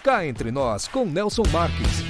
Cá Entre Nós, com Nelson Marques.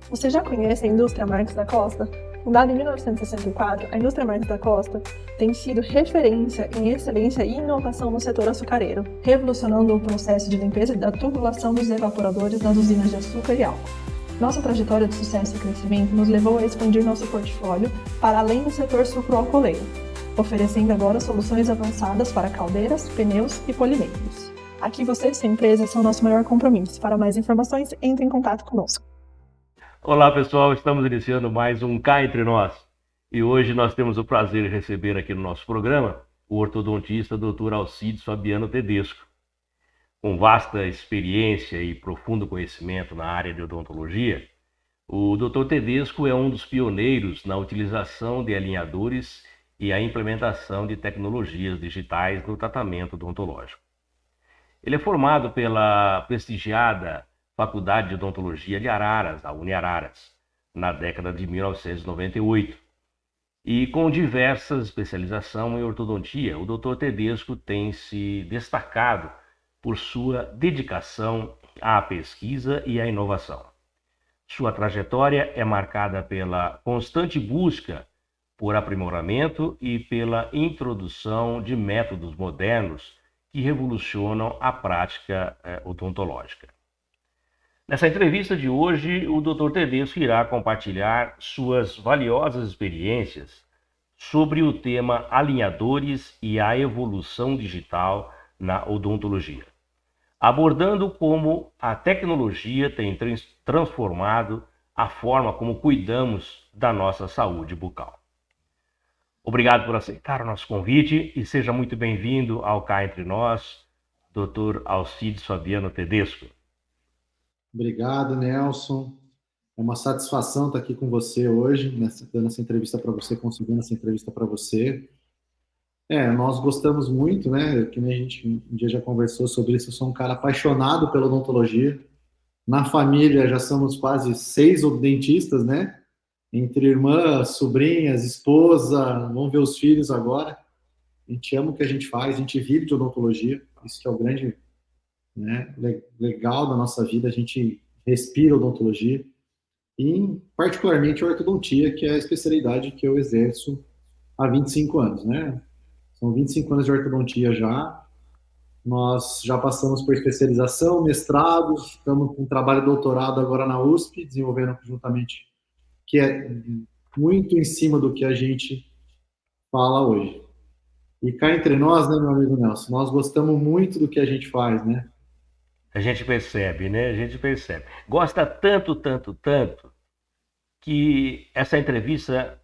Você já conhece a indústria Marques da Costa? Fundada em 1964, a indústria Marques da Costa tem sido referência em excelência e inovação no setor açucareiro, revolucionando o processo de limpeza da tubulação dos evaporadores das usinas de açúcar e álcool. Nossa trajetória de sucesso e crescimento nos levou a expandir nosso portfólio para além do setor sucroalcooleiro, oferecendo agora soluções avançadas para caldeiras, pneus e polimeiros. Aqui você e sua empresa são nosso maior compromisso. Para mais informações, entre em contato conosco. Olá pessoal, estamos iniciando mais um Cá Entre Nós e hoje nós temos o prazer de receber aqui no nosso programa o ortodontista Dr. Alcides Fabiano Tedesco. Com vasta experiência e profundo conhecimento na área de odontologia, o Dr. Tedesco é um dos pioneiros na utilização de alinhadores e a implementação de tecnologias digitais no tratamento odontológico. Ele é formado pela prestigiada Faculdade de Odontologia de Araras, a Uniararas, na década de 1998. E com diversas especializações em ortodontia, o Dr. Tedesco tem se destacado por sua dedicação à pesquisa e à inovação. Sua trajetória é marcada pela constante busca por aprimoramento e pela introdução de métodos modernos que revolucionam a prática odontológica. Nessa entrevista de hoje, o Dr. Tedesco irá compartilhar suas valiosas experiências sobre o tema alinhadores e a evolução digital na odontologia, abordando como a tecnologia tem transformado a forma como cuidamos da nossa saúde bucal. Obrigado por aceitar o nosso convite e seja muito bem-vindo ao Cá Entre Nós, Dr. Alcides Fabiano Tedesco. Obrigado, Nelson. É uma satisfação estar aqui com você hoje, dando essa entrevista para você, conseguindo essa entrevista para você. Nós gostamos muito, né? Que nem a gente um dia já conversou sobre isso. Eu sou um cara apaixonado pela odontologia. Na família já somos quase 6 dentistas, né? Entre irmãs, sobrinhas, esposa, vamos ver os filhos agora. A gente ama o que a gente faz, a gente vive de odontologia. Isso que é o grande, né, legal da nossa vida, a gente respira odontologia e particularmente a ortodontia, que é a especialidade que eu exerço há 25 anos, né? São 25 anos de ortodontia já, nós já passamos por especialização, mestrado, estamos com um trabalho de doutorado agora na USP, desenvolvendo juntamente, que é muito em cima do que a gente fala hoje. E cá entre nós, né, meu amigo Nelson, nós gostamos muito do que a gente faz, né? A gente percebe, né? A gente percebe. Gosta tanto, que essa entrevista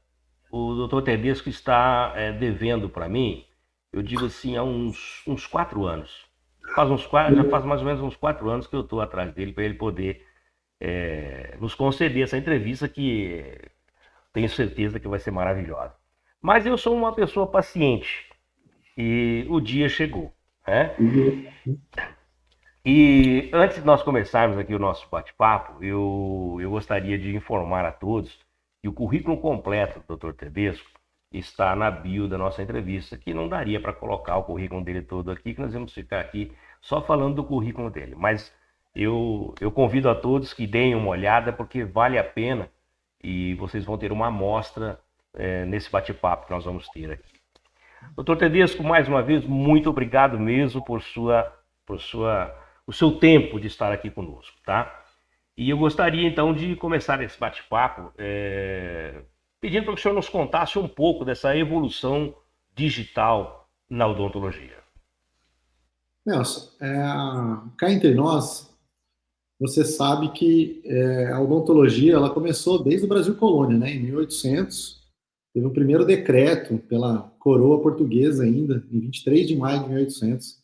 o Dr. Tedesco está devendo para mim, eu digo assim, há uns 4 anos. Já faz mais ou menos uns 4 anos que eu estou atrás dele para ele poder nos conceder essa entrevista que tenho certeza que vai ser maravilhosa. Mas eu sou uma pessoa paciente e o dia chegou, né? E antes de nós começarmos aqui o nosso bate-papo, eu gostaria de informar a todos que o currículo completo do Dr. Tedesco está na bio da nossa entrevista, que não daria para colocar o currículo dele todo aqui, que nós vamos ficar aqui só falando do currículo dele. Mas eu convido a todos que deem uma olhada, porque vale a pena e vocês vão ter uma amostra nesse bate-papo que nós vamos ter aqui. Dr. Tedesco, mais uma vez, muito obrigado mesmo por o seu tempo de estar aqui conosco, tá? E eu gostaria, então, de começar esse bate-papo pedindo para que o senhor nos contasse um pouco dessa evolução digital na odontologia. Nelson, cá entre nós, você sabe que a odontologia ela começou desde o Brasil Colônia, né, em 1800, teve o primeiro decreto pela coroa portuguesa ainda, em 23 de maio de 1800,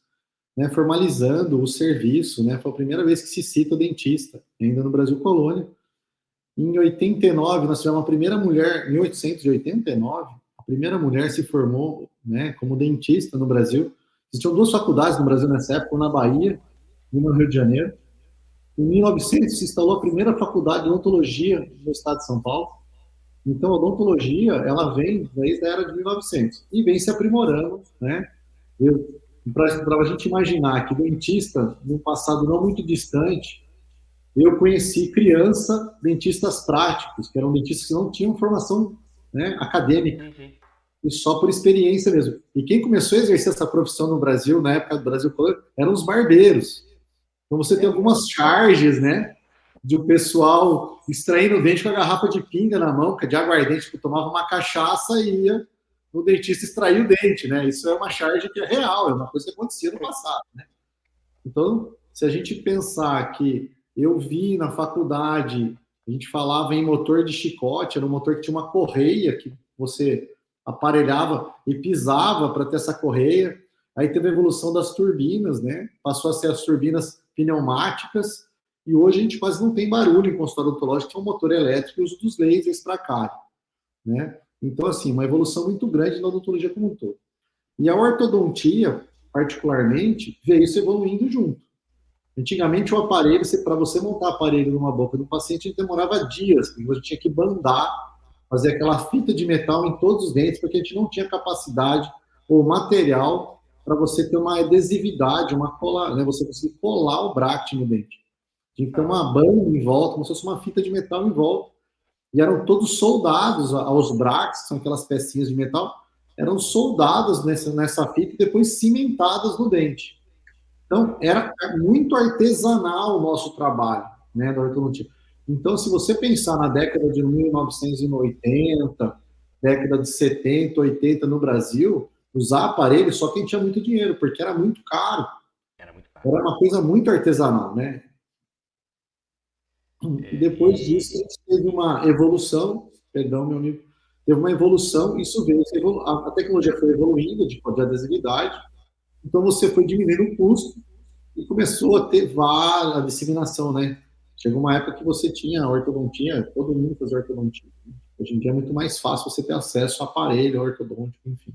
né, formalizando o serviço, né, foi a primeira vez que se cita o dentista, ainda no Brasil colônia. Em 89, nós tivemos a primeira mulher, em 1889, a primeira mulher se formou, né, como dentista no Brasil. Existiam duas faculdades no Brasil nessa época, uma na Bahia e uma no Rio de Janeiro. Em 1900 se instalou a primeira faculdade de odontologia no estado de São Paulo. Então, a odontologia, ela vem desde a era de 1900 e vem se aprimorando, né? Para a gente imaginar que dentista, num passado não muito distante, eu conheci criança dentistas práticos, que eram dentistas que não tinham formação, né, acadêmica, e só por experiência mesmo. E quem começou a exercer essa profissão no Brasil, na época do Brasil colônia, eram os barbeiros. Então você tem algumas charges, né, de o pessoal extraindo o dente com a garrafa de pinga na mão, que é de aguardente, que tomava uma cachaça e ia no dentista extrair o dente, né? Isso é uma charge que é real, é uma coisa que acontecia no passado, né? Então, se a gente pensar que eu vi na faculdade, a gente falava em motor de chicote, era um motor que tinha uma correia que você aparelhava e pisava para ter essa correia. Aí teve a evolução das turbinas, né? Passou a ser as turbinas pneumáticas, e hoje a gente quase não tem barulho em consultório odontológico, que é um motor elétrico e o uso dos lasers para cá, né? Então, assim, uma evolução muito grande na odontologia como um todo. E a ortodontia, particularmente, veio se evoluindo junto. Antigamente, o aparelho, para você montar aparelho numa boca do paciente, demorava dias, porque você tinha que bandar, fazer aquela fita de metal em todos os dentes, porque a gente não tinha capacidade ou material para você ter uma adesividade, uma cola, né? Você conseguir colar o bract no dente. Tinha que ter uma banda em volta, como se fosse uma fita de metal em volta. E eram todos soldados aos bracts, que são aquelas pecinhas de metal, eram soldadas nessa fita e depois cimentadas no dente. Então, era muito artesanal o nosso trabalho, né, da ortodontia. Então, se você pensar na década de 1980, década de 70, 80 no Brasil, usar aparelho só quem tinha muito dinheiro, porque era muito caro. Era uma coisa muito artesanal, né? E depois disso, a gente teve uma evolução, perdão, meu amigo, teve uma evolução, isso veio, a tecnologia foi evoluindo de adesividade, então você foi diminuindo o custo e começou a ter a disseminação, né? Chegou uma época que você tinha ortodontia, todo mundo fazia ortodontia. Hoje em dia é muito mais fácil você ter acesso a aparelho ortodôntico, enfim.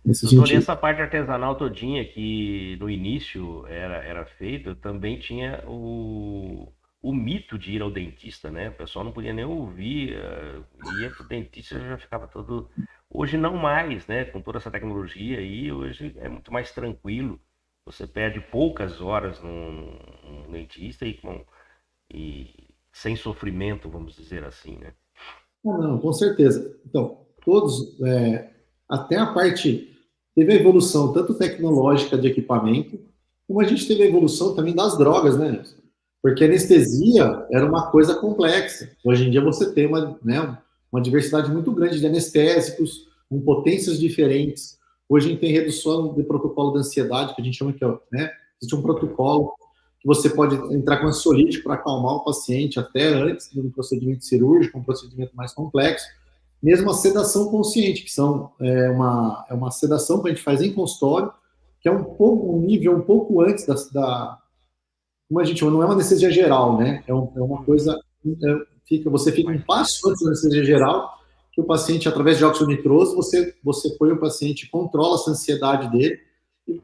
Doutor, e essa parte artesanal todinha que no início era feita, também tinha o mito de ir ao dentista, né? O pessoal não podia nem ouvir, ia pro dentista já ficava todo... Hoje não mais, né? Com toda essa tecnologia aí, hoje é muito mais tranquilo. Você perde poucas horas no dentista e sem sofrimento, vamos dizer assim, né? Não, com certeza. Então, todos, até a parte... Teve a evolução tanto tecnológica de equipamento, como a gente teve a evolução também das drogas, né? Porque a anestesia era uma coisa complexa. Hoje em dia você tem uma diversidade muito grande de anestésicos, com potências diferentes. Hoje a gente tem redução de protocolo de ansiedade, que a gente chama que né? Existe um protocolo que você pode entrar com ansiolítico para acalmar o paciente até antes do procedimento cirúrgico, um procedimento mais complexo. Mesmo a sedação consciente, que é uma sedação que a gente faz em consultório, que é um nível um pouco antes como a gente chama, não é uma anestesia geral, né? É uma coisa, você fica um passo antes da anestesia geral, que o paciente, através de óxido nitroso, você põe o paciente, controla essa ansiedade dele, e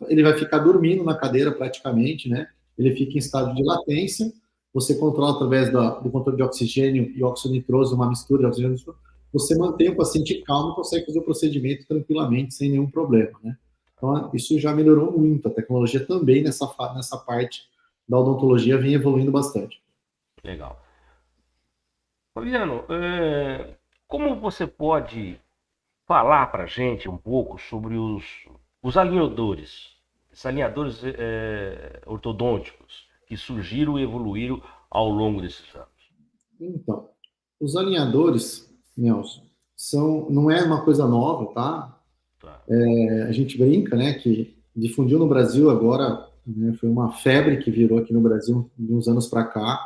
ele vai ficar dormindo na cadeira praticamente, né? Ele fica em estado de latência, você controla através do controle de oxigênio e óxido nitroso, uma mistura de oxigênio e nitroso, você mantém o paciente calmo e consegue fazer o procedimento tranquilamente, sem nenhum problema, né? Então, isso já melhorou muito. A tecnologia também, nessa parte da odontologia, vem evoluindo bastante. Legal. Fabiano, como você pode falar para a gente um pouco sobre os alinhadores, ortodônticos que surgiram e evoluíram ao longo desses anos? Então, os alinhadores, Nelson, não é uma coisa nova, tá? A gente brinca, né, que difundiu no Brasil agora, né, foi uma febre que virou aqui no Brasil de uns anos para cá.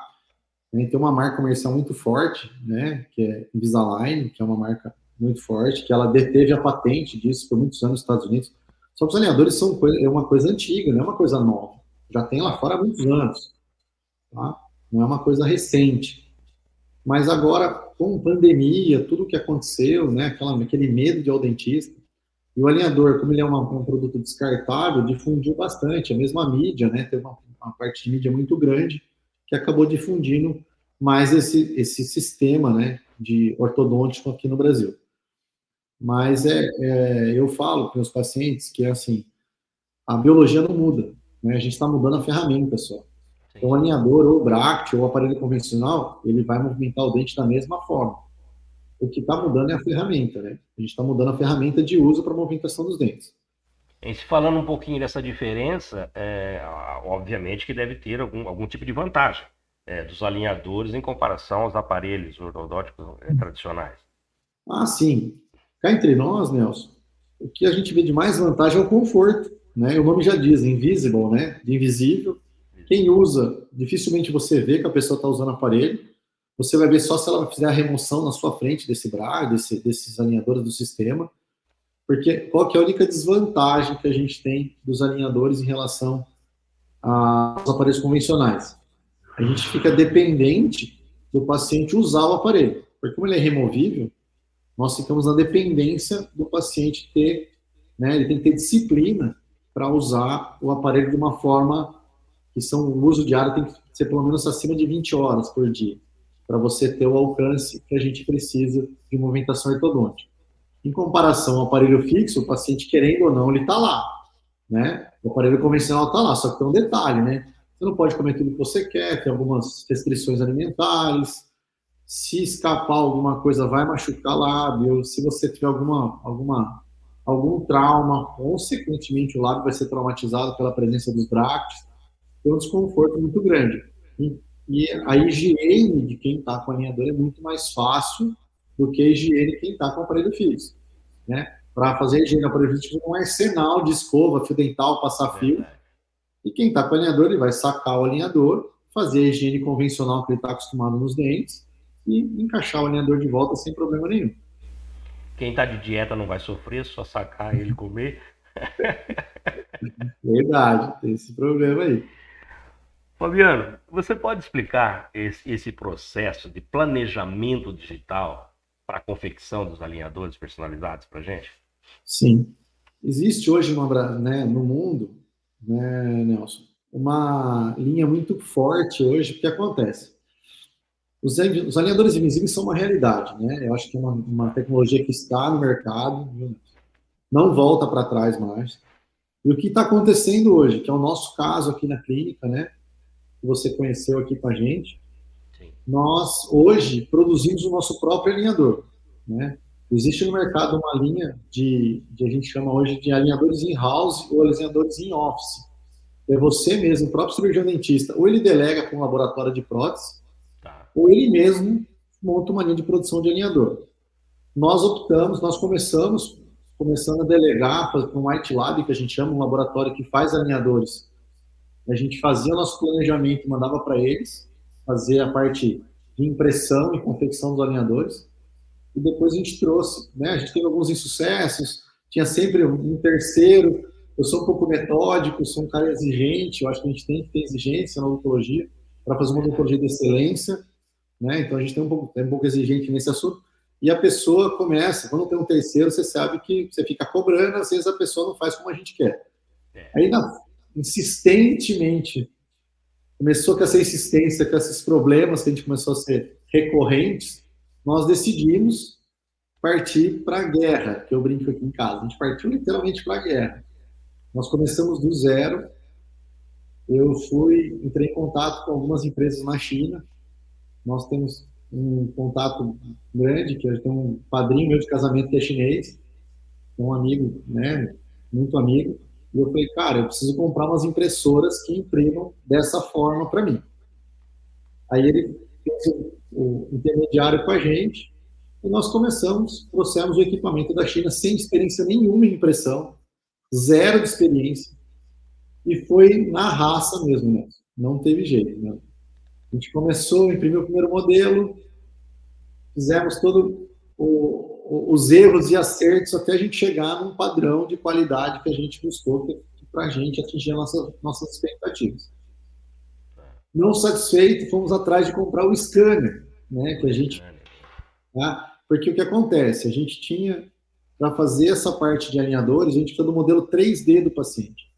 né? Tem uma marca comercial muito forte, né, que é Invisalign, que é uma marca muito forte, que ela deteve a patente disso por muitos anos nos Estados Unidos. Só que os alinhadores é uma coisa antiga, não é uma coisa nova. Já tem lá fora há muitos anos, tá? Não é uma coisa recente. Mas agora, com pandemia, tudo que aconteceu, né, aquele medo de ir ao dentista, e o alinhador, como ele é um produto descartável, difundiu bastante. A mesma mídia, né, teve uma parte de mídia muito grande que acabou difundindo mais esse sistema, né, de ortodôntico aqui no Brasil. Mas eu falo para os pacientes que assim, a biologia não muda, né? A gente está mudando a ferramenta só. Então, o alinhador, ou o bract, ou o aparelho convencional, ele vai movimentar o dente da mesma forma. O que está mudando é a ferramenta, né? A gente está mudando a ferramenta de uso para a movimentação dos dentes. E se falando um pouquinho dessa diferença, obviamente que deve ter algum tipo de vantagem dos alinhadores em comparação aos aparelhos ortodônticos tradicionais. Ah, sim. Cá entre nós, Nelson, o que a gente vê de mais vantagem é o conforto, né? O nome já diz, invisible, né? De invisível. Quem usa, dificilmente você vê que a pessoa está usando aparelho. Você vai ver só se ela fizer a remoção na sua frente desse braço, desses alinhadores do sistema. Porque qual que é a única desvantagem que a gente tem dos alinhadores em relação aos aparelhos convencionais? A gente fica dependente do paciente usar o aparelho. Porque como ele é removível, nós ficamos na dependência do paciente ter, né, ele tem que ter disciplina para usar o aparelho de uma forma que o uso diário tem que ser pelo menos acima de 20 horas por dia, para você ter o alcance que a gente precisa de movimentação ortodôntica. Em comparação ao aparelho fixo, o paciente, querendo ou não, ele está lá, né? O aparelho convencional está lá, só que tem um detalhe, né? Você não pode comer tudo que você quer, tem algumas restrições alimentares. Se escapar alguma coisa, vai machucar lábio. Se você tiver algum trauma, consequentemente o lábio vai ser traumatizado pela presença dos bractes. Tem um desconforto muito grande. E a higiene de quem está com alinhador é muito mais fácil do que a higiene de quem está com aparelho fixo, né? Para fazer a higiene do aparelho fixo, um arsenal de escova, fio dental, passar fio. E quem está com alinhador, ele vai sacar o alinhador, fazer a higiene convencional que ele está acostumado nos dentes e encaixar o alinhador de volta sem problema nenhum. Quem está de dieta não vai sofrer, só sacar ele comer. Verdade, tem esse problema aí. Fabiano, você pode explicar esse processo de planejamento digital para a confecção dos alinhadores personalizados para a gente? Sim. Existe hoje no mundo, né, Nelson, uma linha muito forte hoje. O que acontece? Os alinhadores invisíveis são uma realidade, né? Eu acho que é uma tecnologia que está no mercado, não volta para trás mais. E o que está acontecendo hoje, que é o nosso caso aqui na clínica, né? Que você conheceu aqui com a gente, Sim. Nós hoje produzimos o nosso próprio alinhador, né? Existe no mercado uma linha a gente chama hoje de alinhadores in-house ou alinhadores in-office. É você mesmo, o próprio cirurgião dentista, ou ele delega para um laboratório de prótese, ou ele mesmo monta uma linha de produção de alinhador. Nós começamos a delegar para um white lab, que a gente chama, um laboratório que faz alinhadores. A gente fazia o nosso planejamento e mandava para eles, fazer a parte de impressão e confecção dos alinhadores, e depois a gente trouxe, né? A gente teve alguns insucessos, tinha sempre um terceiro. Eu sou um pouco metódico, sou um cara exigente, eu acho que a gente tem que ter exigência na odontologia para fazer uma odontologia de excelência, né? Então a gente tem um pouco exigente nesse assunto, e a pessoa começa, quando tem um terceiro, você sabe que você fica cobrando, às vezes a pessoa não faz como a gente quer. Aí, insistentemente, começou com essa insistência, com esses problemas que a gente começou a ser recorrentes, nós decidimos partir para a guerra, que eu brinco aqui em casa. A gente partiu literalmente para a guerra. Nós começamos do zero. Eu entrei em contato com algumas empresas na China. Nós temos um contato grande, que eu tenho um padrinho meu de casamento que é chinês, um amigo, né, muito amigo. E eu falei, cara, eu preciso comprar umas impressoras que imprimam dessa forma para mim. Aí ele fez o intermediário com a gente e nós trouxemos o equipamento da China sem experiência nenhuma em impressão, zero de experiência, e foi na raça mesmo, né? Não teve jeito, né? A gente começou, imprimiu o primeiro modelo, fizemos todos os erros e acertos até a gente chegar num padrão de qualidade que a gente buscou para a gente atingir as nossas expectativas. Não satisfeito, fomos atrás de comprar o scanner, né? Que a gente, tá? Porque o que acontece? A gente tinha, para fazer essa parte de alinhadores, a gente precisa do modelo 3D do paciente.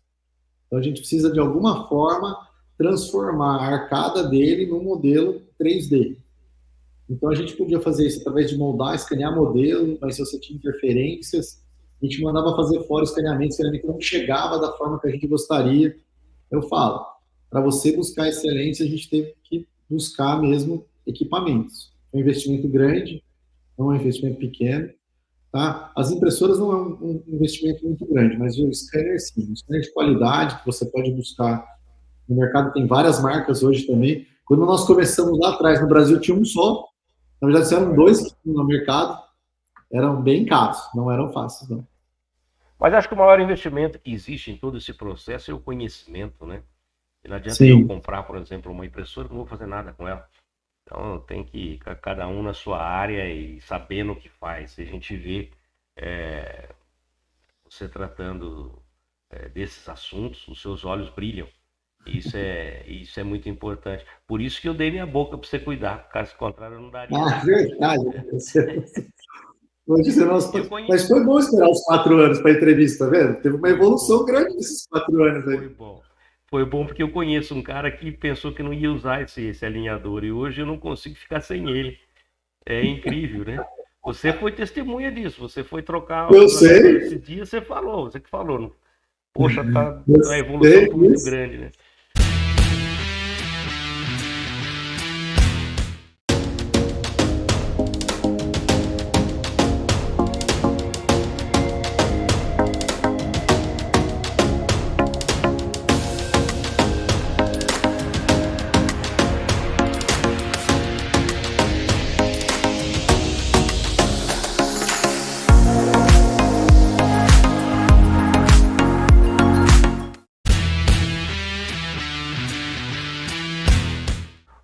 Então a gente precisa, de alguma forma, transformar a arcada dele num modelo 3D. Então a gente podia fazer isso através de moldar, escanear modelo, mas se você tinha interferências, a gente mandava fazer fora o escaneamento não chegava da forma que a gente gostaria. Eu falo, para você buscar excelência, a gente teve que buscar mesmo equipamentos. É um investimento grande, não é um investimento pequeno. Tá? As impressoras não é um investimento muito grande, mas o scanner sim. Um scanner de qualidade que você pode buscar. No mercado tem várias marcas hoje também. Quando nós começamos lá atrás, no Brasil tinha um só. Na verdade, eram dois que tinham no mercado. Eram bem caros, não eram fáceis, não. Mas acho que o maior investimento que existe em todo esse processo é o conhecimento, né? Não adianta Sim. eu comprar, por exemplo, uma impressora que não vou fazer nada com ela. Então tem que cada um na sua área e sabendo o que faz. Se a gente vê você tratando desses assuntos, os seus olhos brilham. Isso é muito importante. Por isso que eu dei minha boca para você cuidar, caso contrário eu não daria. Ah, verdade. Mas foi bom esperar os 4 anos para a entrevista, tá vendo? Teve uma evolução grande nesses 4 anos aí. Foi bom. Foi bom porque eu conheço um cara que pensou que não ia usar esse alinhador e hoje eu não consigo ficar sem ele. É incrível, né? Você foi testemunha disso. Você foi trocar Eu sei. esse dia, você que falou. Poxa, a evolução foi muito grande, né?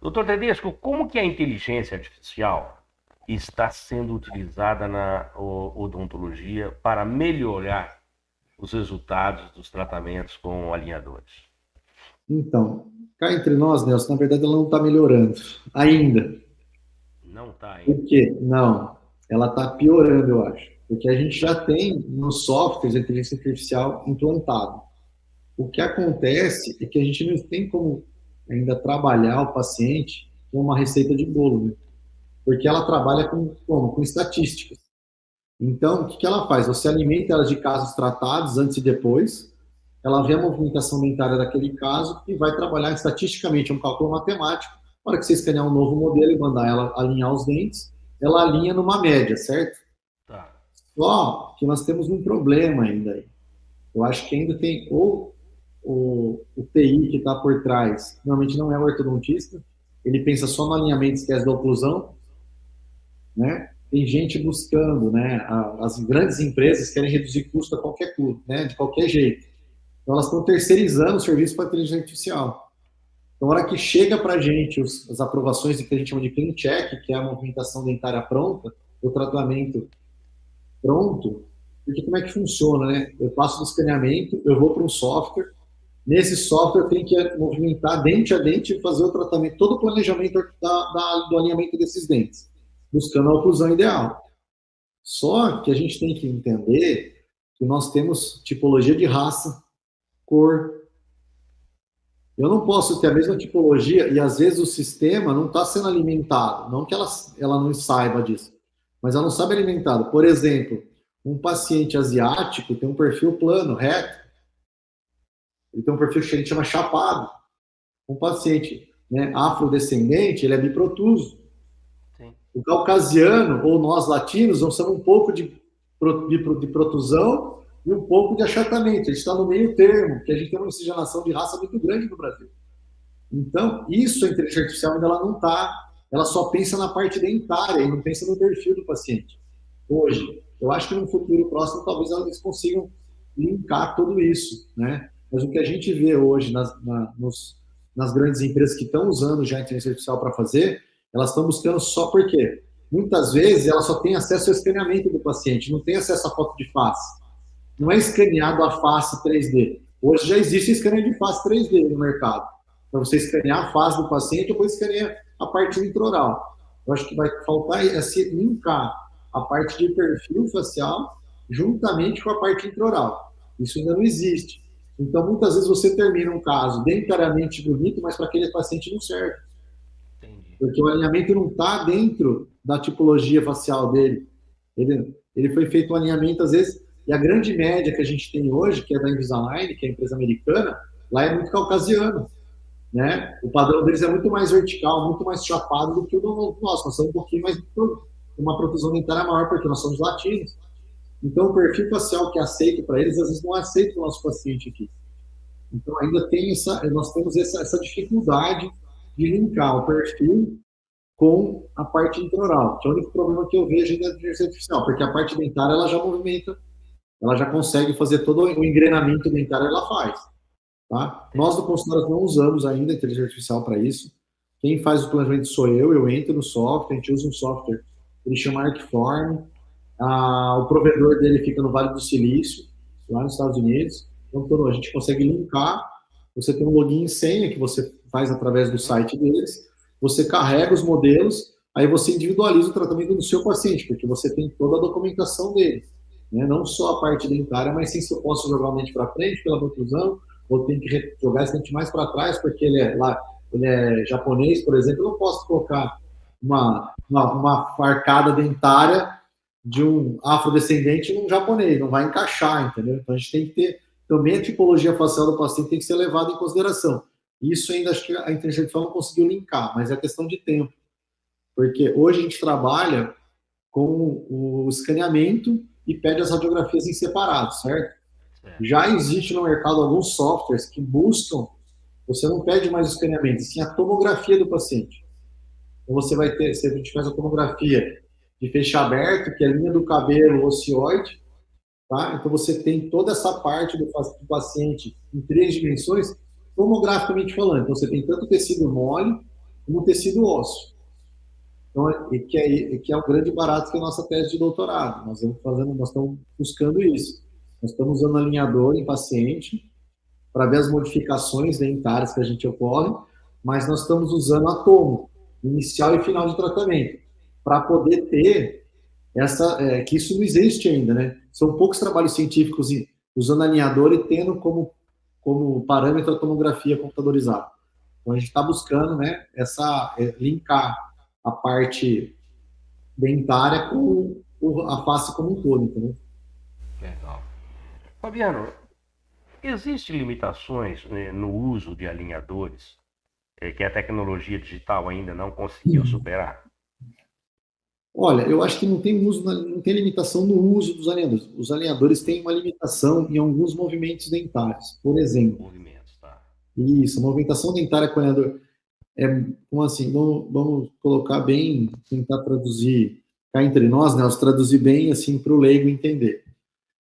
Doutor Tedesco, como que a inteligência artificial está sendo utilizada na odontologia para melhorar os resultados dos tratamentos com alinhadores? Então, cá entre nós, Nelson, na verdade ela não está melhorando ainda. Não está ainda. Por quê? Não. Ela está piorando, eu acho. Porque a gente já tem nos softwares a inteligência artificial implantado. O que acontece é que a gente não tem como ainda trabalhar o paciente com uma receita de bolo, né? Porque ela trabalha com estatísticas. Então, o que ela faz? Você alimenta ela de casos tratados antes e depois, ela vê a movimentação dentária daquele caso e vai trabalhar estatisticamente um cálculo matemático. Na hora que você escanear um novo modelo e mandar ela alinhar os dentes, ela alinha numa média, certo? Tá. Só que nós temos um problema ainda aí. Eu acho que ainda tem o TI que está por trás, normalmente não é o ortodontista, ele pensa só no alinhamento, esquece da oclusão, né? Tem gente buscando, né? As grandes empresas querem reduzir custo a qualquer custo, né? De qualquer jeito. Então elas estão terceirizando o serviço para a inteligência artificial. Então, na hora que chega para a gente as aprovações que a gente chama de clean check, que é a movimentação dentária pronta, o tratamento pronto, porque como é que funciona, né? Eu passo do escaneamento, eu vou para um software, nesse software eu tenho que movimentar dente a dente e fazer o tratamento, todo o planejamento do alinhamento desses dentes, buscando a oclusão ideal. Só que a gente tem que entender que nós temos tipologia de raça, cor. Eu não posso ter a mesma tipologia e às vezes o sistema não está sendo alimentado, não que ela não saiba disso, mas ela não sabe alimentado. Por exemplo, um paciente asiático tem um perfil plano, reto. Ele tem um perfil que a gente chama chapado. Um paciente, né, afrodescendente, ele é biprotuso. Sim. O caucasiano, ou nós latinos, nós somos um pouco de protusão e um pouco de achatamento. A gente está no meio termo, porque a gente tem uma miscigenação de raça muito grande no Brasil. Então, isso a inteligência artificial ainda ela não está, ela só pensa na parte dentária e não pensa no perfil do paciente. Hoje, eu acho que no futuro próximo, talvez eles consigam linkar tudo isso, né? Mas o que a gente vê hoje nas grandes empresas que estão usando já a inteligência artificial para fazer, elas estão buscando só porque muitas vezes ela só tem acesso ao escaneamento do paciente, não tem acesso à foto de face. Não é escaneado a face 3D. Hoje já existe escaneio de face 3D no mercado. Para você escanear a face do paciente, depois escanear a parte intraoral. Eu acho que vai faltar é se linkar a parte de perfil facial juntamente com a parte intraoral. Isso ainda não existe. Então, muitas vezes você termina um caso dentariamente bonito, mas para aquele paciente não serve. Entendi. Porque o alinhamento não está dentro da tipologia facial dele. Ele foi feito um alinhamento, às vezes, e a grande média que a gente tem hoje, que é da Invisalign, que é a empresa americana, lá é muito caucasiano. Né? O padrão deles é muito mais vertical, muito mais chapado do que o do nosso. Nós somos um pouquinho mais, uma protusão dentária maior, porque nós somos latinos. Então, o perfil facial que é aceito para eles, às vezes não é aceito para o nosso paciente aqui. Então, ainda tem nós temos essa dificuldade de linkar o perfil com a parte intraoral, que é o único problema que eu vejo ainda da inteligência artificial, porque a parte dentária, ela já movimenta, ela já consegue fazer todo o engrenamento dentário, ela faz. Tá? Nós, do consultório, não usamos ainda a inteligência artificial para isso. Quem faz o planejamento sou eu entro no software, a gente usa um software, ele chama Arcform, o provedor dele fica no Vale do Silício, lá nos Estados Unidos. Então, a gente consegue linkar, você tem um login e senha que você faz através do site deles, você carrega os modelos, aí você individualiza o tratamento do seu paciente, porque você tem toda a documentação dele, né? Não só a parte dentária, mas sim se eu posso jogar o dente para frente pela protusão, ou tem que jogar esse dente mais para trás, porque ele é japonês, por exemplo, eu não posso colocar uma arcada dentária de um afrodescendente num japonês, não vai encaixar, entendeu? Então a gente tem que ter, também a tipologia facial do paciente tem que ser levada em consideração. Isso ainda acho que a inteligência artificial não conseguiu linkar, mas é questão de tempo. Porque hoje a gente trabalha com o escaneamento e pede as radiografias em separado, certo? Já existe no mercado alguns softwares que buscam, você não pede mais o escaneamento, sim a tomografia do paciente. Então você vai ter, se a gente faz a tomografia de feixe aberto, que é a linha do cabelo ocioide, tá? Então você tem toda essa parte do paciente em 3 dimensões, tomograficamente falando. Então você tem tanto tecido mole como tecido ósseo. Então, que é o grande barato que é a nossa tese de doutorado. Nós estamos buscando isso. Nós estamos usando alinhador em paciente para ver as modificações dentárias que a gente ocorre, mas nós estamos usando a tomo, inicial e final de tratamento, para poder ter que isso não existe ainda, né? São poucos trabalhos científicos usando alinhador e tendo como parâmetro a tomografia computadorizada. Então a gente está buscando, né, linkar a parte dentária com a face como um todo, entendeu? Legal. Fabiano, existem limitações, né, no uso de alinhadores que a tecnologia digital ainda não conseguiu superar? Olha, eu acho que não tem limitação no uso dos alinhadores. Os alinhadores têm uma limitação em alguns movimentos dentários. Por exemplo, Movimentos, tá? Isso, movimentação dentária com alinhador. Como assim? Vamos colocar bem, tentar traduzir cá entre nós, né? Traduzir bem assim para o leigo entender.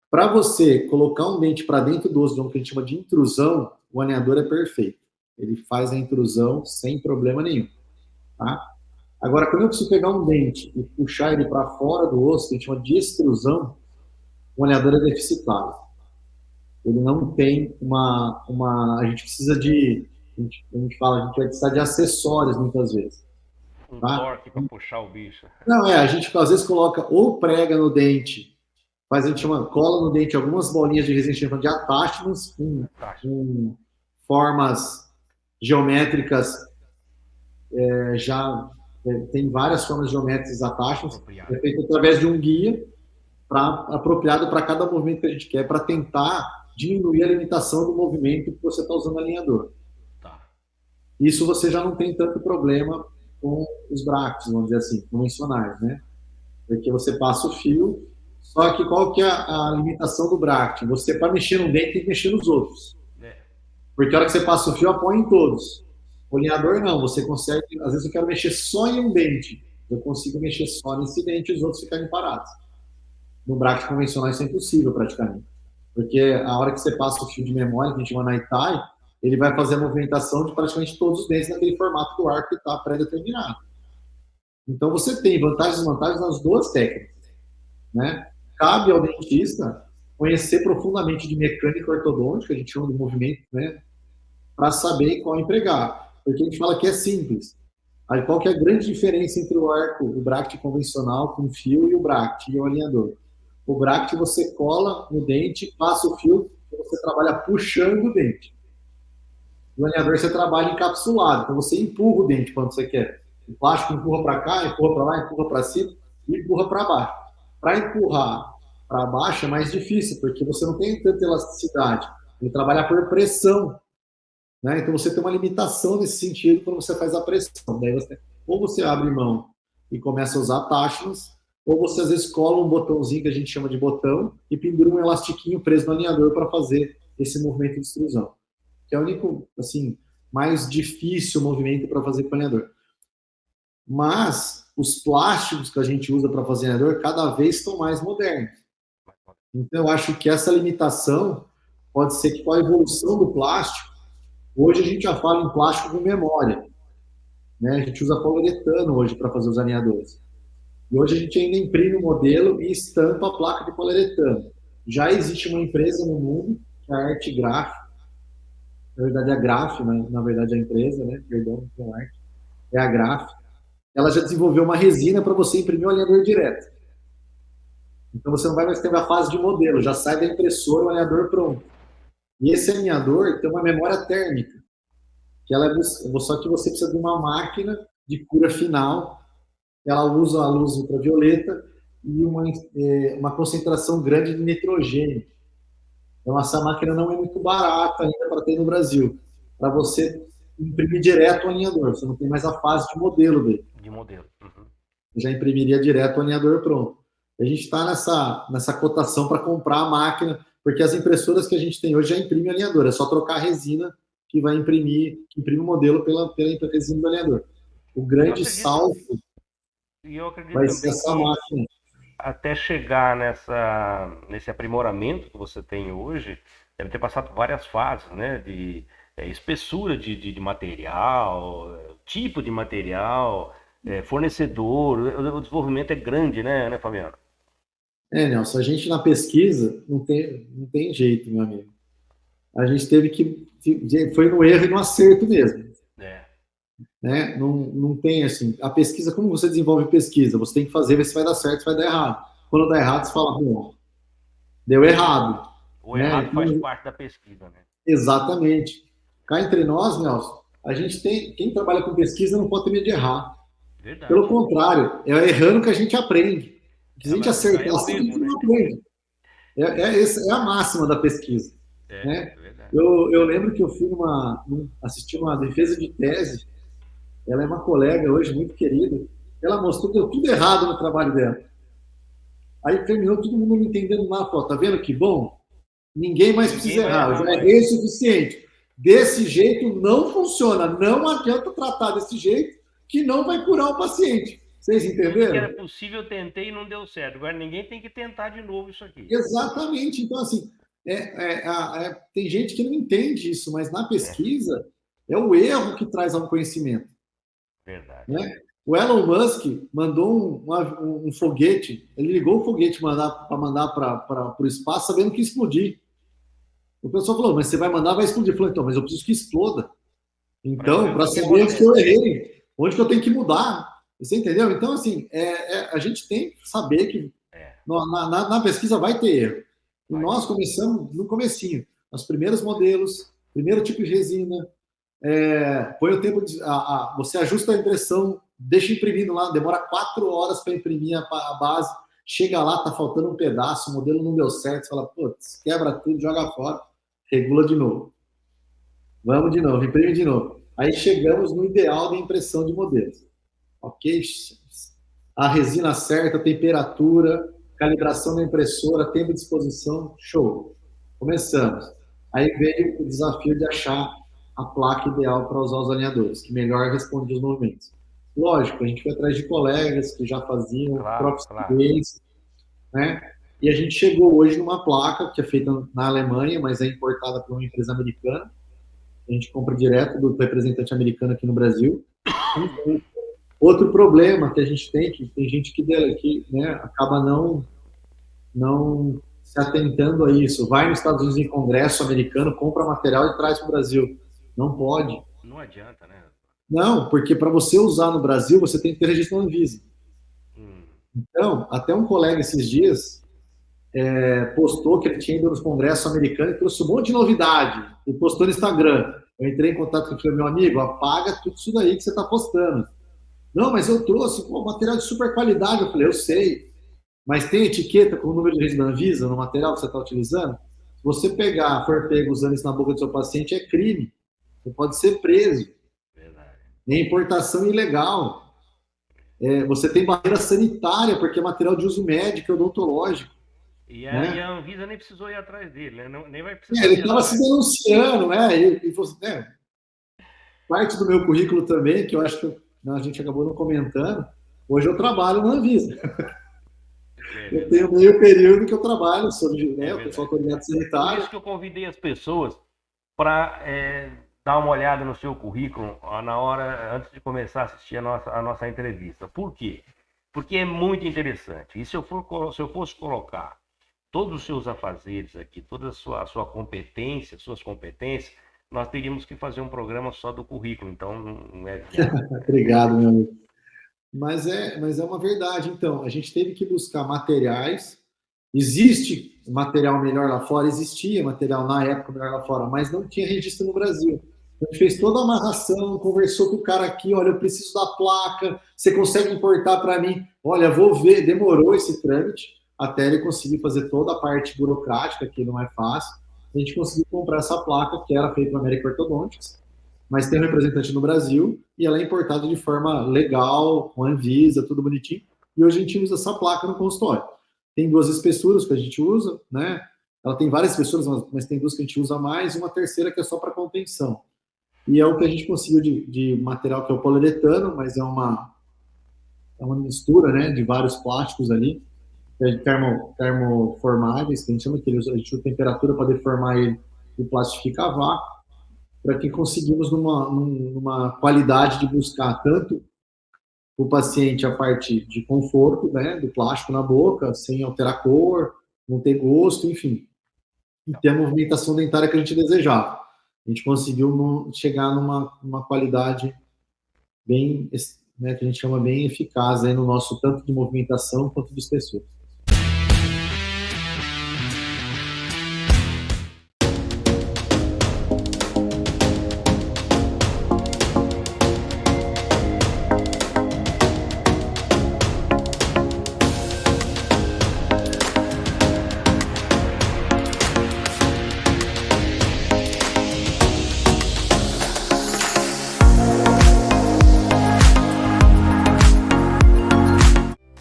Para você colocar um dente para dentro do osso, que a gente chama de intrusão, o alinhador é perfeito. Ele faz a intrusão sem problema nenhum, tá? Agora, quando eu preciso pegar um dente e puxar ele para fora do osso, que a gente chama de extrusão, o alinhador é deficitário. Ele não tem a gente precisa a gente vai precisar de acessórios muitas vezes. Tá? Torque para puxar o bicho. Não, a gente às vezes coloca ou prega no dente, a gente cola no dente algumas bolinhas de resina de attachments com formas geométricas, tem várias formas geométricas attachments, é feito através de um guia apropriado para cada movimento que a gente quer, para tentar diminuir a limitação do movimento que você está usando alinhador. Tá. Isso você já não tem tanto problema com os bracts, vamos dizer assim, convencionais, né? Porque você passa o fio, só que qual que é a limitação do bract? Você, para mexer no dente, tem que mexer nos outros. Porque a hora que você passa o fio, apoia em todos. O alinhador não, você consegue, às vezes eu quero mexer só em um dente, eu consigo mexer só nesse dente e os outros ficarem parados. No bracket convencional isso é impossível praticamente. Porque a hora que você passa o fio de memória, que a gente chama Naitai, ele vai fazer a movimentação de praticamente todos os dentes naquele formato do arco que está pré-determinado. Então, você tem vantagens e desvantagens nas duas técnicas, né? Cabe ao dentista conhecer profundamente de mecânica ortodôntica, a gente chama de movimento, né? Para saber qual empregar. Porque a gente fala que é simples. Aí, qual que é a grande diferença entre o arco, o bracket convencional com fio e o bracket e o alinhador? O bracket você cola no dente, passa o fio, você trabalha puxando o dente. O alinhador você trabalha encapsulado, então você empurra o dente quando você quer. O plástico empurra para cá, empurra para lá, empurra para cima e empurra para baixo. Para empurrar para baixo é mais difícil, porque você não tem tanta elasticidade. Ele trabalha por pressão, né? Então você tem uma limitação nesse sentido quando você faz a pressão. Daí ou você abre mão e começa a usar attachments, ou você às vezes cola um botãozinho que a gente chama de botão e pendura um elastiquinho preso no alinhador para fazer esse movimento de extrusão, que é o único, assim, mais difícil movimento para fazer com o alinhador. Mas os plásticos que a gente usa para fazer alinhador cada vez estão mais modernos. Então eu acho que essa limitação pode ser que com a evolução do plástico, hoje a gente já fala em plástico com memória, né? A gente usa poliuretano hoje para fazer os alinhadores. E hoje a gente ainda imprime o modelo e estampa a placa de poliuretano. Já existe uma empresa no mundo, que é a Art Graph, na verdade é a Graph, né? Na verdade é a empresa, né? Perdão, não é Art, é a Graph. Ela já desenvolveu uma resina para você imprimir o alinhador direto. Então você não vai mais ter a fase de modelo, já sai da impressora o alinhador pronto. E esse alinhador tem uma memória térmica, que ela só que você precisa de uma máquina de cura final, ela usa a luz ultravioleta e uma concentração grande de nitrogênio. Então essa máquina não é muito barata ainda para ter no Brasil, para você imprimir direto o alinhador, você não tem mais a fase de modelo dele. De modelo. Uhum. Já imprimiria direto o alinhador pronto. A gente está nessa cotação para comprar a máquina, porque as impressoras que a gente tem hoje já imprimem alinhador, é só trocar a resina que vai imprime o modelo pela resina do alinhador. O grande salto vai ser essa máquina. Até chegar nesse aprimoramento que você tem hoje, deve ter passado várias fases, né? De espessura de material, tipo de material, fornecedor. O desenvolvimento é grande, né, Fabiano? Nelson, a gente na pesquisa não tem jeito, meu amigo. A gente teve que... Foi no erro e no acerto mesmo. Né? Não tem assim... A pesquisa, como você desenvolve pesquisa? Você tem que fazer, ver se vai dar certo, se vai dar errado. Quando dá errado, você fala, bom, deu errado. O errado faz parte da pesquisa, né? Exatamente. Cá entre nós, Nelson, a gente tem... Quem trabalha com pesquisa não pode ter medo de errar. Verdade. Pelo contrário, é errando que a gente aprende. Se a gente acertar assim, a gente não aprende. Essa é a máxima da pesquisa. Né? Eu lembro que eu assisti uma defesa de tese. Ela é uma colega hoje muito querida. Ela mostrou que deu tudo errado no trabalho dela. Aí terminou todo mundo não entendendo nada. Falou, tá vendo que bom? Ninguém mais precisa errar. Eu já errei o suficiente. Desse jeito não funciona. Não adianta tratar desse jeito que não vai curar o paciente. Vocês entenderam? Era possível, eu tentei e não deu certo. Agora ninguém tem que tentar de novo isso aqui. Exatamente. Então, assim, tem gente que não entende isso, mas na pesquisa é o erro que traz ao conhecimento. Verdade. Né? O Elon Musk mandou um foguete, ele ligou o foguete para mandar para o espaço sabendo que ia explodir. O pessoal falou, mas você vai mandar, vai explodir. Eu falei, então, mas eu preciso que exploda. Então, para saber onde que eu errei, onde que eu tenho que mudar. Você entendeu? Então, assim, a gente tem que saber que na pesquisa vai ter erro. E nós começamos no comecinho. Os primeiros modelos, primeiro tipo de resina, põe o tempo você ajusta a impressão, deixa imprimindo lá, demora 4 horas para imprimir a base, chega lá, tá faltando um pedaço, o modelo não deu certo, você fala, putz, quebra tudo, joga fora, regula de novo. Vamos de novo, imprime de novo. Aí chegamos no ideal da impressão de modelos. Ok? A resina certa, a temperatura, calibração da impressora, tempo de exposição, show. Começamos. Aí veio o desafio de achar a placa ideal para usar os alinhadores, que melhor responde os movimentos. Lógico, a gente foi atrás de colegas que já faziam, próprios clientes, né? E a gente chegou hoje numa placa que é feita na Alemanha, mas é importada por uma empresa americana, A gente compra direto do representante americano aqui no Brasil. Outro problema que a gente tem, que tem gente que né, acaba não se atentando a isso. Vai nos Estados Unidos em congresso americano, compra material e traz para o Brasil. Não pode. Não adianta, né? Não, porque para você usar no Brasil, você tem que ter registro na Anvisa. Então, até um colega esses dias postou que ele tinha ido nos congressos americanos e trouxe um monte de novidade. E postou no Instagram. Eu entrei em contato com ele, meu amigo, apaga tudo isso daí que você está postando. Não, mas eu trouxe material de super qualidade. Eu falei, eu sei. Mas tem etiqueta com o número de registro da Anvisa no material que você está utilizando? Se você for pego usando isso na boca do seu paciente, é crime. Você pode ser preso. É importação ilegal. Você tem barreira sanitária, porque é material de uso médico e odontológico. E né? a Anvisa nem precisou ir atrás dele, né? Nem vai precisar. Ele estava se denunciando, parte do meu currículo também, que eu acho que a gente acabou não comentando, hoje eu trabalho na Anvisa. Eu tenho meio período que eu trabalho sobre, eu sou autoridade sanitária. Por isso que eu convidei as pessoas para dar uma olhada no seu currículo na hora, antes de começar a assistir a nossa entrevista. Por quê? Porque é muito interessante. E se eu fosse colocar todos os seus afazeres aqui, toda a sua competência, suas competências, nós teríamos que fazer um programa só do currículo. Então, não é... Obrigado, meu amigo. Mas é uma verdade. Então, a gente teve que buscar materiais. Existe material melhor lá fora? Existia material na época melhor lá fora, mas não tinha registro no Brasil. A gente fez toda a amarração, conversou com o cara aqui, olha, eu preciso da placa, você consegue importar para mim? Olha, vou ver, demorou esse trâmite, até ele conseguir fazer toda a parte burocrática, que não é fácil. A gente conseguiu comprar essa placa, que era feita na American Orthodontics, mas tem um representante no Brasil, e ela é importada de forma legal, com Anvisa, tudo bonitinho, e hoje a gente usa essa placa no consultório. Tem 2 espessuras que a gente usa, né? Ela tem várias espessuras, mas tem 2 que a gente usa mais, e uma terceira que é só para contenção. E é o que a gente conseguiu de material, que é o poliuretano, mas é uma mistura, né, de vários plásticos ali, termoformáveis, que a gente chama, que a gente usa temperatura para deformar ele e plastificar a vácuo, para que conseguimos numa qualidade de buscar tanto o paciente a parte de conforto, né, do plástico na boca, sem alterar cor, não ter gosto, enfim, e ter a movimentação dentária que a gente desejava. A gente conseguiu chegar numa qualidade bem, né, que a gente chama bem eficaz aí no nosso tanto de movimentação quanto de espessura.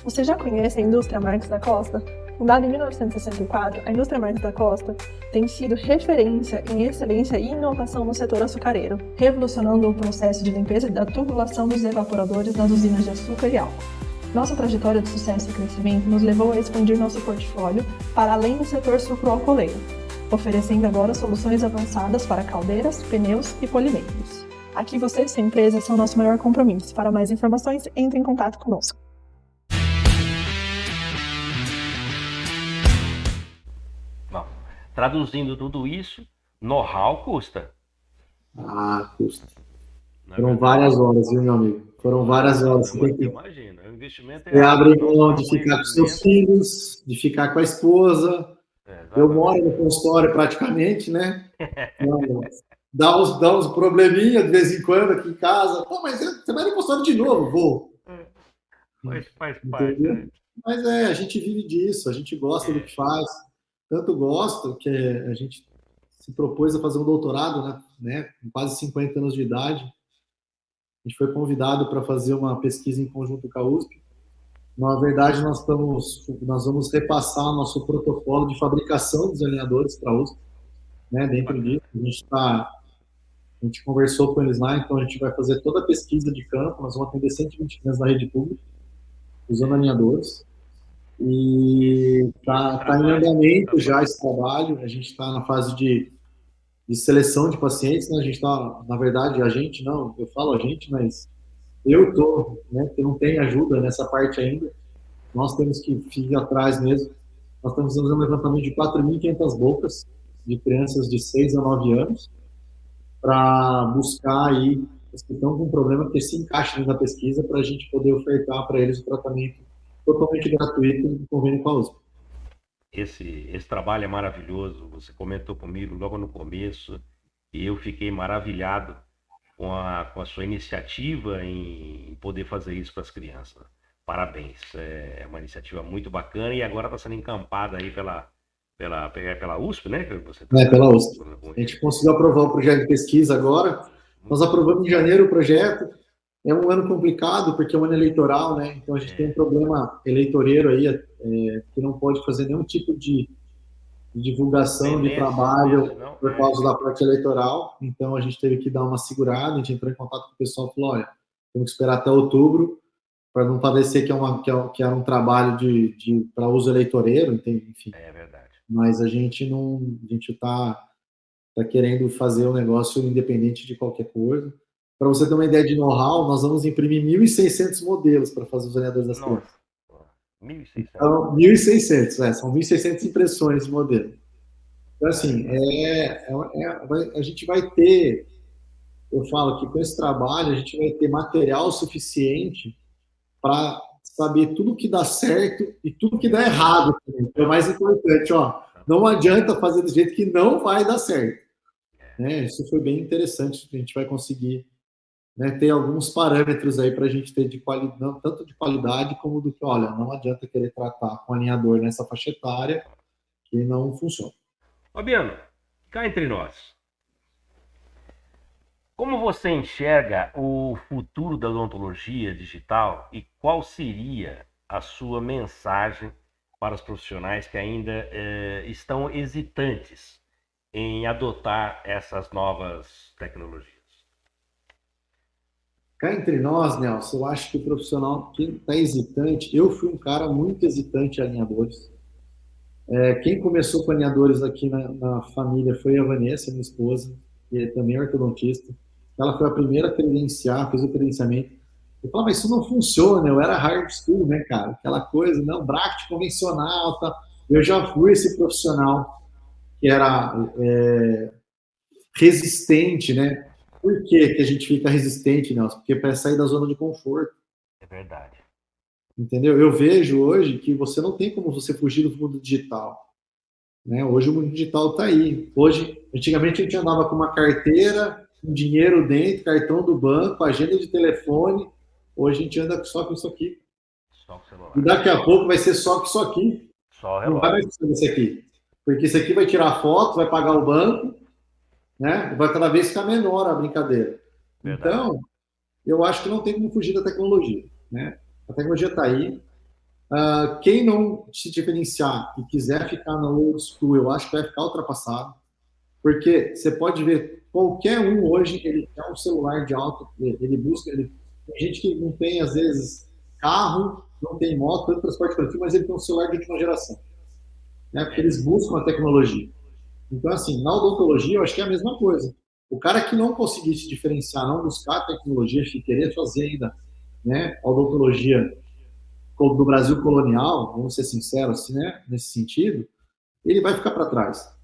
Você já conhece a indústria Marques da Costa? Fundada em 1964, a indústria Marques da Costa tem sido referência em excelência e inovação no setor açucareiro, revolucionando o processo de limpeza da tubulação dos evaporadores das usinas de açúcar e álcool. Nossa trajetória de sucesso e crescimento nos levou a expandir nosso portfólio para além do setor sucroalcooleiro, oferecendo agora soluções avançadas para caldeiras, pneus e polimeiros. Aqui você e sua empresa são nosso maior compromisso. Para mais informações, entre em contato conosco. Traduzindo tudo isso, know-how custa. Custa. Foram várias horas, viu, meu amigo? Foram várias horas. Imagina, o investimento Você abre mão de ficar com seus filhos, de ficar com a esposa. Eu moro no consultório praticamente, né? Dá uns probleminha de vez em quando aqui em casa. Pô, mas você vai no consultório de novo? Vou. Faz parte, né? Mas a gente vive disso, a gente gosta do que faz. Tanto gosto que a gente se propôs a fazer um doutorado, né, com quase 50 anos de idade. A gente foi convidado para fazer uma pesquisa em conjunto com a USP. Na verdade, nós vamos repassar nosso protocolo de fabricação dos alinhadores para a USP, né, dentro disso. A gente conversou com eles lá, então a gente vai fazer toda a pesquisa de campo, nós vamos atender 120 crianças da rede pública, usando alinhadores. E está em andamento já esse trabalho, a gente está na fase de de seleção de pacientes, né? A gente está, na verdade, a gente não, eu falo a gente, mas eu tô, né? Que não tem ajuda nessa parte ainda. Nós temos que ir atrás mesmo. Nós estamos fazendo um levantamento de 4.500 bocas de crianças de 6 a 9 anos para buscar aí as que estão com problema que se encaixa dentro da pesquisa para a gente poder ofertar para eles o tratamento totalmente gratuito em convênio com a USP. Esse trabalho é maravilhoso. Você comentou comigo logo no começo e eu fiquei maravilhado com a sua iniciativa em poder fazer isso para as crianças. Parabéns, é uma iniciativa muito bacana e agora está sendo encampada aí pela USP, né? Que você pela USP. A gente conseguiu aprovar o projeto de pesquisa agora. Nós aprovamos em janeiro o projeto. É um ano complicado, porque é um ano eleitoral, né? Então a gente tem um problema eleitoreiro aí, que não pode fazer nenhum tipo de divulgação de trabalho por causa da parte eleitoral. Então a gente teve que dar uma segurada, a gente entrou em contato com o pessoal e falou, olha, temos que esperar até outubro, para não parecer que era um trabalho para uso eleitoreiro, enfim. É verdade. Mas a gente está querendo fazer um negócio independente de qualquer coisa. Para você ter uma ideia de know-how, nós vamos imprimir 1.600 modelos para fazer os vereadores das crianças. 1.600. Então, 1.600, são 1.600 impressões de modelo. Então, assim, a gente vai ter, eu falo que com esse trabalho, a gente vai ter material suficiente para saber tudo que dá certo e tudo que dá errado. É o mais importante, não adianta fazer do jeito que não vai dar certo. Isso foi bem interessante, a gente vai conseguir, né, ter alguns parâmetros aí para a gente ter tanto de qualidade como do que, olha, não adianta querer tratar com alinhador nessa faixa etária que não funciona. Fabiano, cá entre nós, como você enxerga o futuro da odontologia digital e qual seria a sua mensagem para os profissionais que ainda estão hesitantes em adotar essas novas tecnologias? Cá entre nós, Nelson, eu acho que o profissional que está hesitante, eu fui um cara muito hesitante em alinhadores. Quem começou com alinhadores aqui na família foi a Vanessa, minha esposa, que também é ortodontista. Ela foi a primeira a credenciar, fez o credenciamento. Eu falava, mas isso não funciona, eu era hard school, né, cara? Aquela coisa, não, bracket convencional, tá? Eu já fui esse profissional que era resistente, né? Por que a gente fica resistente, Nelson? Porque para sair da zona de conforto. É verdade. Entendeu? Eu vejo hoje que você não tem como você fugir do mundo digital. Né? Hoje o mundo digital está aí. Antigamente a gente andava com uma carteira, com dinheiro dentro, cartão do banco, agenda de telefone. Hoje a gente anda só com isso aqui. Só com o celular. E daqui a pouco vai ser só com isso aqui. Só não vai mais ser isso aqui. Porque isso aqui vai tirar foto, vai pagar o banco, né? Vai cada vez ficar menor a brincadeira. Verdade. Então, eu acho que não tem como fugir da tecnologia. Né? A tecnologia está aí. Quem não se diferenciar e quiser ficar na old school, eu acho que vai ficar ultrapassado. Porque você pode ver, qualquer um hoje, ele quer um celular de alto, ele busca, tem gente que não tem, às vezes, carro, não tem moto, tanto transporte coletivo, mas ele tem um celular de última geração. Né? Porque eles buscam a tecnologia. Então, assim, na odontologia, eu acho que é a mesma coisa. O cara que não conseguir se diferenciar, não buscar a tecnologia, que querer fazer ainda, né, a odontologia do Brasil colonial, vamos ser sinceros, assim, né, nesse sentido, ele vai ficar para trás.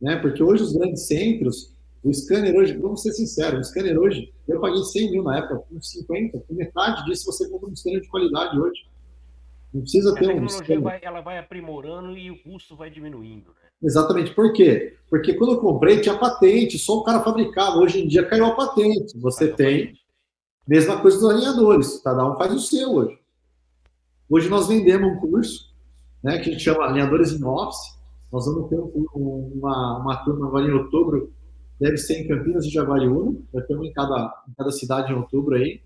Né? Porque hoje os grandes centros, o scanner hoje, vamos ser sinceros, o scanner hoje, eu paguei 100 mil na época, com 50, com metade disso você compra um scanner de qualidade hoje. Não precisa ter um scanner. A tecnologia ela vai aprimorando e o custo vai diminuindo. Né? Exatamente. Por quê? Porque quando eu comprei tinha patente, só o cara fabricava. Hoje em dia caiu a patente. Você tem. Mesma coisa dos alinhadores. Cada um faz o seu hoje. Hoje nós vendemos um curso, né, que a gente chama Alinhadores in Office. Nós vamos ter uma turma agora em outubro, deve ser em Campinas e Jaguariúna. Vai ter uma em cada cidade em outubro aí.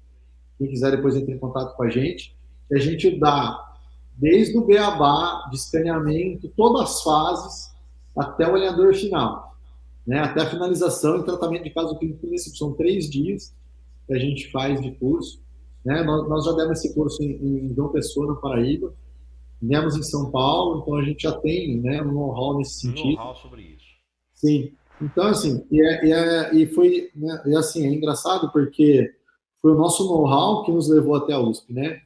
Quem quiser depois entre em contato com a gente. E a gente dá desde o beabá, de escaneamento, todas as fases, até o alinhador final. Né? Até a finalização e tratamento de caso clínico. São 3 dias que a gente faz de curso. Né? Nós já demos esse curso em João Pessoa, na Paraíba. Demos em São Paulo, então a gente já tem, né, um know-how nesse sentido. Know-how sobre isso. Sim. Então, assim, e foi, né, e assim, é engraçado porque foi o nosso know-how que nos levou até a USP, né?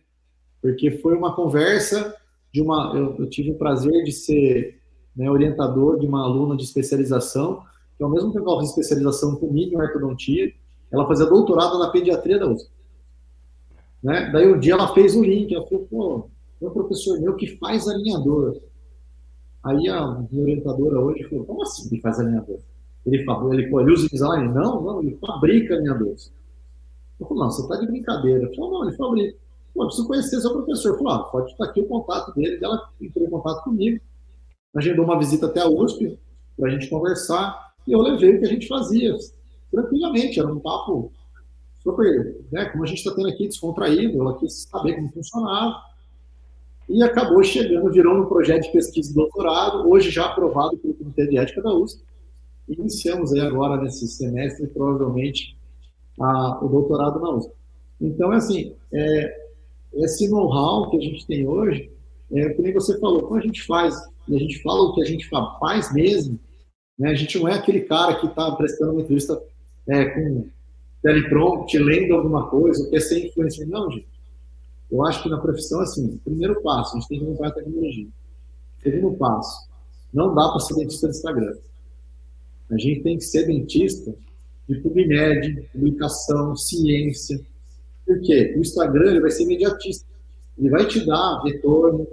Porque foi uma conversa eu tive o prazer de ser, né, orientador de uma aluna de especialização, que ao mesmo tempo que ela fez especialização comigo em ortodontia, ela fazia doutorado na pediatria da USP, né? Daí um dia ela fez o link, ela falou, pô, tem um professor meu que faz alinhador. Aí a minha orientadora hoje falou, como assim ele faz alinhador? Ele usa design? Não, ele fabrica alinhadores. Eu falei, não, você está de brincadeira. Eu falei, não, ele fabrica. Pô, eu preciso conhecer seu professor. Eu falei, pode estar aqui o contato dele. Ela entrou em contato comigo, agendou uma visita até a USP para a gente conversar e eu levei o que a gente fazia tranquilamente. Era um papo super, né, como a gente está tendo aqui, descontraído. Ela quis saber como funcionava e acabou chegando, virou um projeto de pesquisa e doutorado, hoje já aprovado pelo Comitê de Ética da USP. Iniciamos aí agora nesse semestre, provavelmente, o doutorado na USP. Então, assim, esse know-how que a gente tem hoje, como você falou, quando a gente faz, e a gente fala o que a gente faz mesmo, né, a gente não é aquele cara que está prestando uma entrevista com teleprompter, lendo alguma coisa, ou quer ser influencer. Não, gente. Eu acho que na profissão, assim, primeiro passo, a gente tem que montar a tecnologia. Segundo passo, não dá para ser dentista do Instagram. A gente tem que ser dentista de PubMed, publicação, ciência. Por quê? O Instagram ele vai ser imediatista. Ele vai te dar retorno,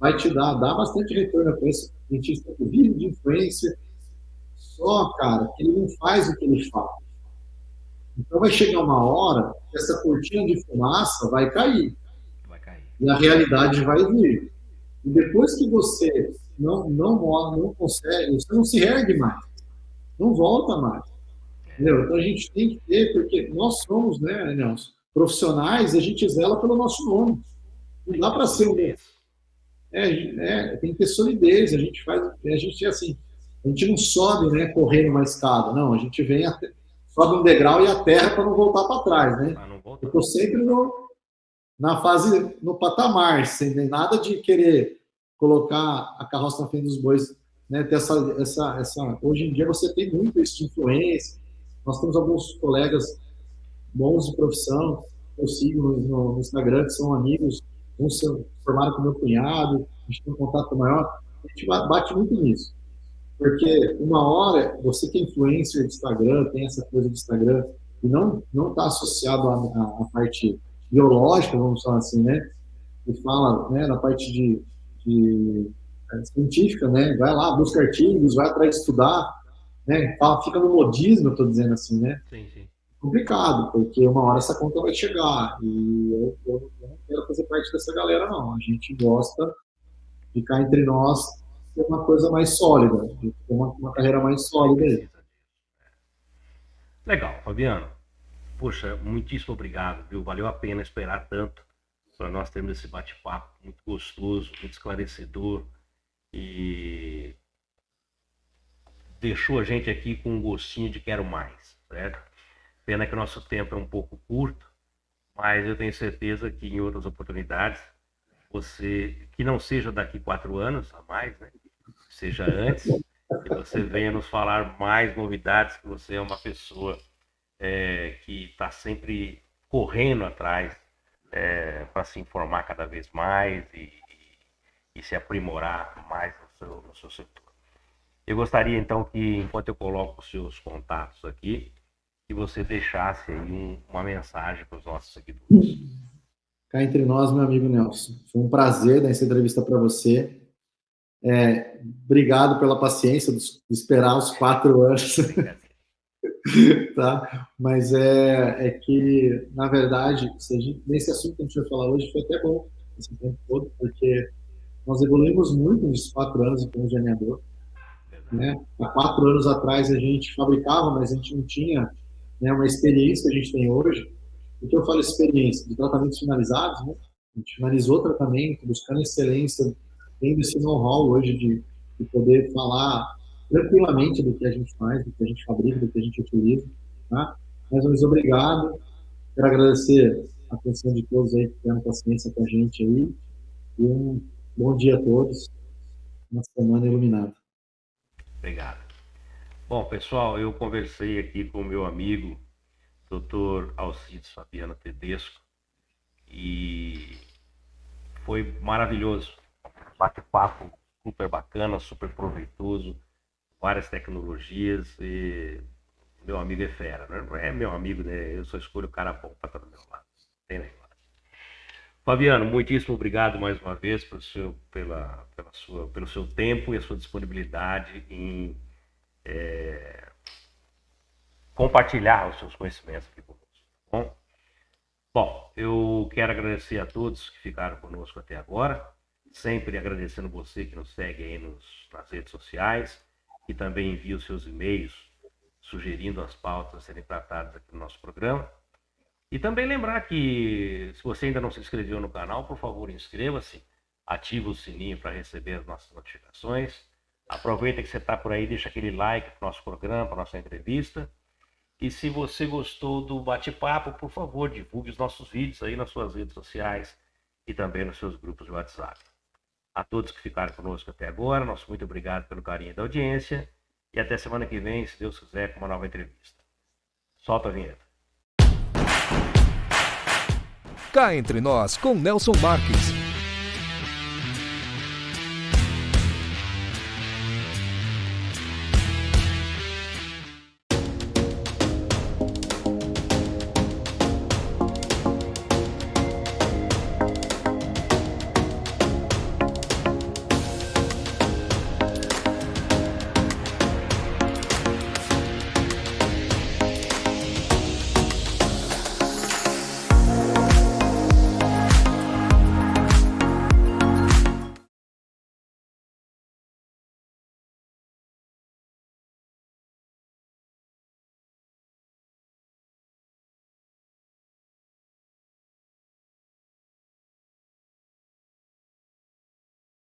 vai te dá bastante retorno. Eu conheço dentista que vive de influência, só, cara, que ele não faz o que ele fala. Então vai chegar uma hora que essa cortina de fumaça vai cair. E a realidade vai vir. E depois que você não consegue, você não se ergue mais, não volta mais. Entendeu? Então a gente tem que ter, porque nós somos, né, Nelson, profissionais, a gente zela pelo nosso nome. Não dá para ser um. Tem que ter solidez, a gente assim, a gente não sobe, né, correndo uma escada, não, a gente sobe um degrau e aterra para não voltar para trás, né? Eu estou sempre na fase, no patamar, sem nada de querer colocar a carroça na frente dos bois, né? Ter hoje em dia você tem muito isso de influência. Nós temos alguns colegas bons de profissão, eu sigo no Instagram, que são amigos, uns se formaram com meu cunhado, a gente tem um contato maior, a gente bate muito nisso. Porque uma hora, você que é influencer de Instagram, tem essa coisa de Instagram, e não está associado à parte biológica, vamos falar assim, né? Que fala, né, na parte científica, né? Vai lá, busca artigos, vai atrás de estudar, né? Fica no modismo, eu estou dizendo assim, né? Sim, sim. Complicado, porque uma hora essa conta vai chegar, e eu não quero fazer parte dessa galera, não. A gente gosta de ficar entre nós, ter uma coisa mais sólida, ter uma carreira mais sólida aí. Legal, Fabiano. Poxa, muitíssimo obrigado, viu? Valeu a pena esperar tanto para nós termos esse bate-papo muito gostoso, muito esclarecedor e deixou a gente aqui com um gostinho de quero mais, certo? Pena que o nosso tempo é um pouco curto, mas eu tenho certeza que em outras oportunidades, você, que não seja daqui 4 anos a mais, né? Seja antes, que você venha nos falar mais novidades, que você é uma pessoa que está sempre correndo atrás para se informar cada vez mais e se aprimorar mais no seu setor. Eu gostaria então que, enquanto eu coloco os seus contatos aqui, que você deixasse aí uma mensagem para os nossos seguidores. Cá entre nós, meu amigo Nelson, foi um prazer dar essa entrevista para você. Obrigado pela paciência de esperar os 4 anos. Tá? Mas que, na verdade, nesse assunto que a gente vai falar hoje, foi até bom esse tempo todo, porque nós evoluímos muito nesses 4 anos em termos de alinhador. Né? Há 4 anos atrás a gente fabricava, mas a gente não tinha, né, uma experiência que a gente tem hoje. O que eu falo experiência? De tratamentos finalizados, né? A gente finalizou o tratamento, buscando excelência, tendo esse know-how hoje de poder falar tranquilamente do que a gente faz, do que a gente fabrica, do que a gente utiliza. Tá? Mais uma vez, obrigado. Quero agradecer a atenção de todos aí que tiveram paciência com a gente aí. E um bom dia a todos. Uma semana iluminada. Obrigado. Bom, Bom, pessoal, eu conversei aqui com o meu amigo, Dr. Alcides Fabiano Tedesco, e foi maravilhoso. Bate-papo super bacana, super proveitoso, várias tecnologias e meu amigo é fera, né? Não é meu amigo, né? Eu só escolho o cara bom para estar do meu lado. Tem negócio. Fabiano, muitíssimo obrigado mais uma vez pelo seu tempo e a sua disponibilidade em compartilhar os seus conhecimentos aqui conosco. Tá bom? Bom, eu quero agradecer a todos que ficaram conosco até agora, sempre agradecendo você que nos segue aí nas redes sociais e também envia os seus e-mails sugerindo as pautas a serem tratadas aqui no nosso programa. E também lembrar que, se você ainda não se inscreveu no canal, por favor, inscreva-se, ative o sininho para receber as nossas notificações. Aproveita que você está por aí, deixa aquele like para o nosso programa, para a nossa entrevista. E se você gostou do bate-papo, por favor, divulgue os nossos vídeos aí nas suas redes sociais e também nos seus grupos de WhatsApp. A todos que ficaram conosco até agora, nosso muito obrigado pelo carinho da audiência e até semana que vem, se Deus quiser, com uma nova entrevista. Solta a vinheta. Cá entre nós com Nelson Marques.